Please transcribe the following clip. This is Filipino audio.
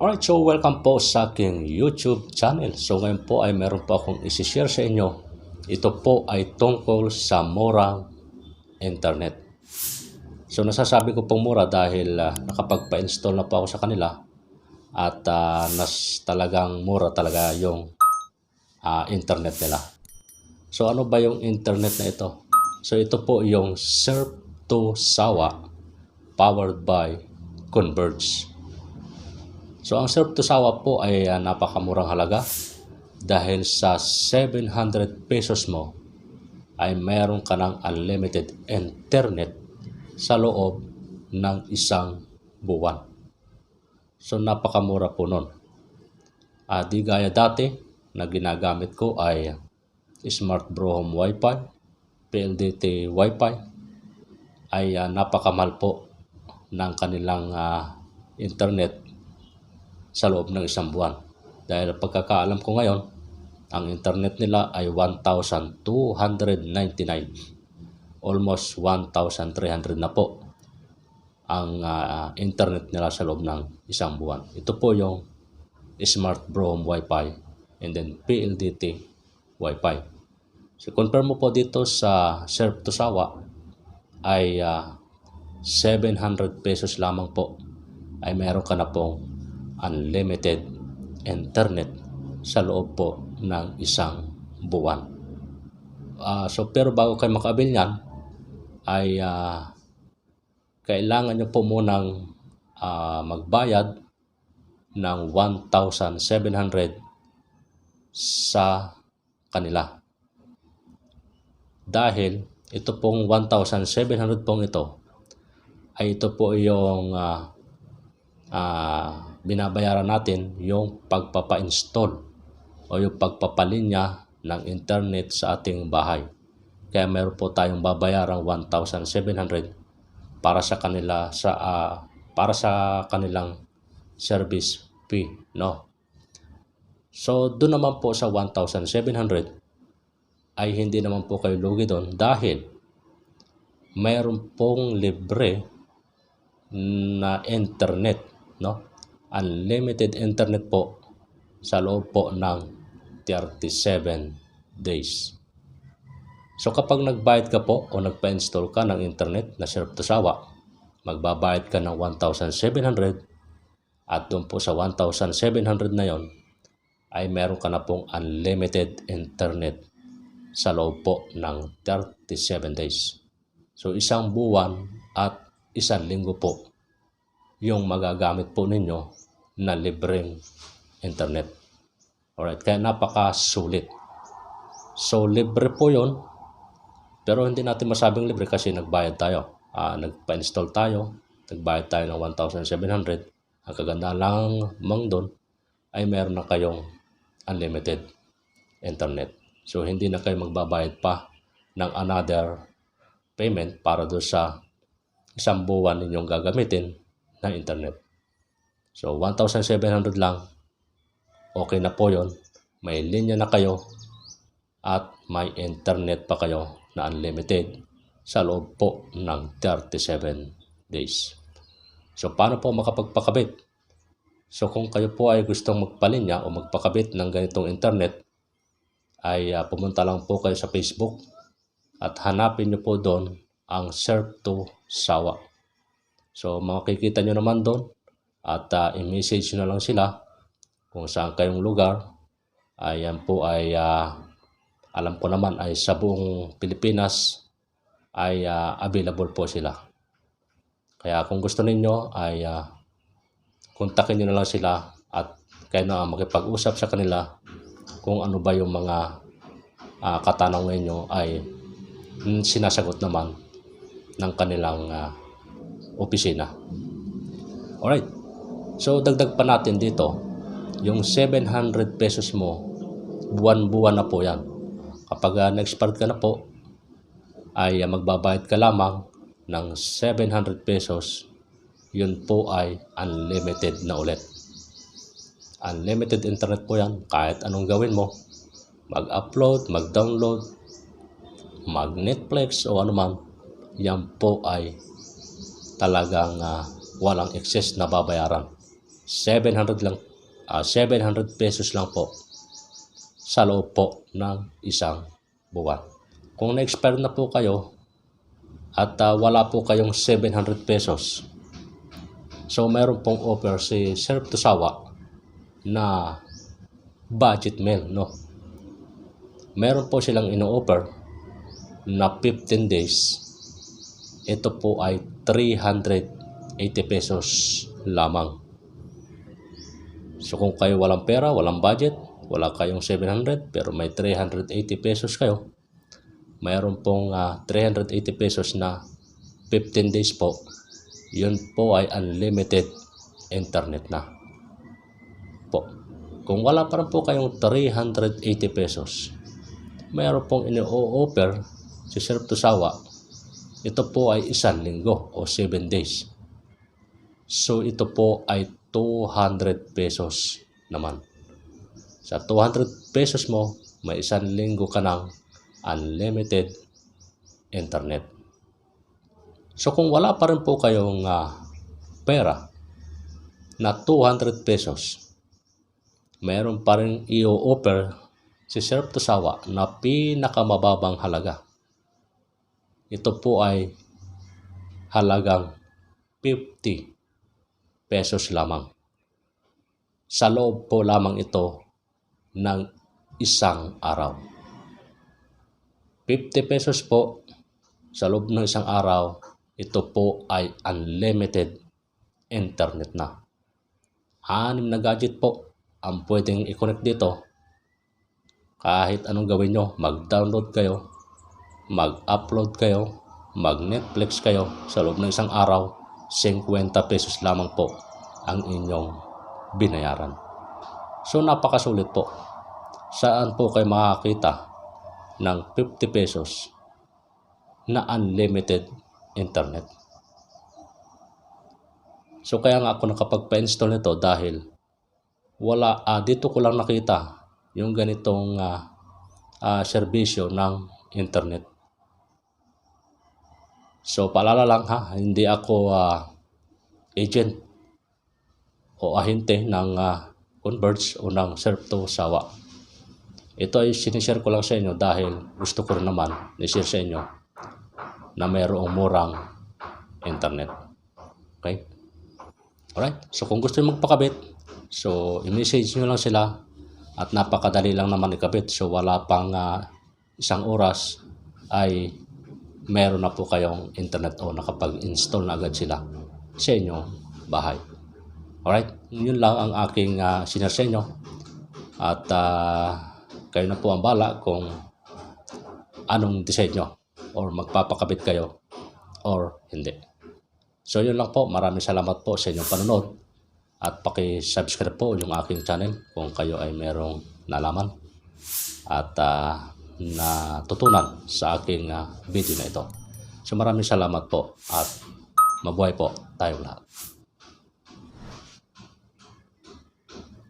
Alright, so welcome po sa aking YouTube channel. So ngayon po ay meron po akong isi-share sa inyo. Ito po ay tungkol sa murang internet. So nasasabi ko pong mura dahil nakapagpa-install na po ako sa kanila at talagang mura talaga yung internet nila. So ano ba yung internet na ito? So ito po yung Surf to Sawa powered by Converge. So ang Surf to Sawa po ay napakamurang halaga dahil sa 700 pesos mo ay mayroon ka ng unlimited internet sa loob ng isang buwan. So napakamura po nun. Di gaya dati na ginagamit ko ay Smart Bro Home Wi-Fi, PLDT Wi-Fi ay napakamahal po ng kanilang internet sa loob ng isang buwan. Dahil pagkakaalam ko ngayon, ang internet nila ay 1,299. Almost 1,300 na po ang internet nila sa loob ng isang buwan. Ito po yung Smart Bro Home Wi-Fi and then PLDT Wi-Fi. So confirm mo po dito sa Surf to Sawa ay 700 pesos lamang po ay meron ka na pong unlimited internet sa loob po ng isang buwan. So pero bago kayo makaabil niyan ay kailangan nyo po munang magbayad ng 1,700 sa kanila. Dahil ito pong 1,700 pong ito ay ito po yung binabayaran natin yung pagpapa-install o yung pagpapalinya ng internet sa ating bahay. Kaya meron po tayong babayarang 1,700 para sa kanilang service fee, no? So doon naman po sa 1,700 ay hindi naman po kayo lugi doon dahil mayroon pong libre na internet, no? Unlimited internet po sa loob po ng 37 days. So kapag nagbayad ka po o nagpa-install ka ng internet na Surf to Sawa, magbabayad ka ng 1,700 at doon po sa 1,700 na yon ay meron ka na pong unlimited internet sa loob po ng 37 days. So isang buwan at isang linggo po yung magagamit po ninyo na libreng internet. Alright, kaya napakasulit. So libre po yun, pero hindi natin masabing libre kasi nagbayad tayo. Nagpa-install tayo, nagbayad tayo ng 1,700. Ang kaganda lang mang doon ay meron na kayong unlimited internet. So hindi na kayo magbabayad pa ng another payment para doon sa isang buwan ninyong gagamitin na internet. So 1,700 lang, okay na po yun. May linya na kayo at may internet pa kayo na unlimited sa loob po ng 37 days. So paano po makapagpakabit? So kung kayo po ay gustong magpalinya o magpakabit ng ganitong internet, ay pumunta lang po kayo sa Facebook at hanapin nyo po doon ang Surf to Sawa. So makikita nyo naman doon at i-message nyo na lang sila kung saan kayong lugar. Ayan po ay alam ko naman ay sa buong Pilipinas ay available po sila. Kaya kung gusto ninyo ay kontakin nyo na lang sila at kayo na makipag-usap sa kanila kung ano ba yung mga katanungan nyo ay sinasagot naman ng kanilang opisina. Alright, so dagdag pa natin dito yung 700 pesos mo, buwan-buwan na po yan. Kapag na-expire ka na po ay magbabayad ka lamang ng 700 pesos, yun po ay unlimited na ulit. Unlimited internet po yan, kahit anong gawin mo, mag-upload, mag-download, mag-Netflix o anuman, yan po ay talagang walang excess na babayaran 700 lang, 700 pesos lang po sa loob po ng isang buwan. Kung na-expire na po kayo at wala po kayong 700 pesos, so meron pong offer si Sir Tusawa na budget meal, no? Meron po silang ino-offer na 15 days. Ito po ay 380 pesos lamang. So kung kayo walang pera, walang budget, wala kayong 700 pero may 380 pesos kayo, mayroon pong 380 pesos na 15 days po. Yun po ay unlimited internet na po. Kung wala pa rin po kayong 380 pesos, mayroon pong ino-offer si Sir Tusawa. Ito po ay 1 linggo o 7 days. So ito po ay 200 pesos naman. Sa 200 pesos mo, may 1 linggo ka ng unlimited internet. So kung wala pa rin po kayong pera na 200 pesos, mayroon pa rin i-offer si Sir Tusawa na pinakamababang halaga. Ito po ay halagang 50 pesos lamang. Sa loob po lamang ito ng isang araw. 50 pesos po sa loob ng isang araw, ito po ay unlimited internet na. 6 na gadget po ang pwedeng i-connect dito. Kahit anong gawin nyo, mag-download kayo, mag-upload kayo, mag-Netflix kayo, sa loob ng isang araw, 50 pesos lamang po ang inyong binayaran. So napakasulit po. Saan po kayo makakita ng 50 pesos na unlimited internet? So kaya nga ako nakapagpa-install nito dahil wala, dito ko lang nakita yung ganitong serbisyo ng internet. So paalala lang ha, hindi ako agent o ahente ng Converge o ng Sir Tusawa. Ito ay sinishare ko lang sa inyo dahil gusto ko rin naman i-share sa inyo na mayroong murang internet. Okay? Alright? So kung gusto nyo magpakabit, so i-message nyo lang sila at napakadali lang naman ikabit. So wala pang isang oras ay meron na po kayong internet o nakapag-install na agad sila sa inyong bahay. Alright? Yun lang ang aking sinare sa inyo. At kayo na po ang bala kung anong disenyo or magpapakabit kayo or hindi. So yun lang po. Maraming salamat po sa inyong panonood. At paki-subscribe po yung aking channel kung kayo ay merong nalaman at natutunan sa aking video na ito. So maraming salamat po at mabuhay po tayong lahat.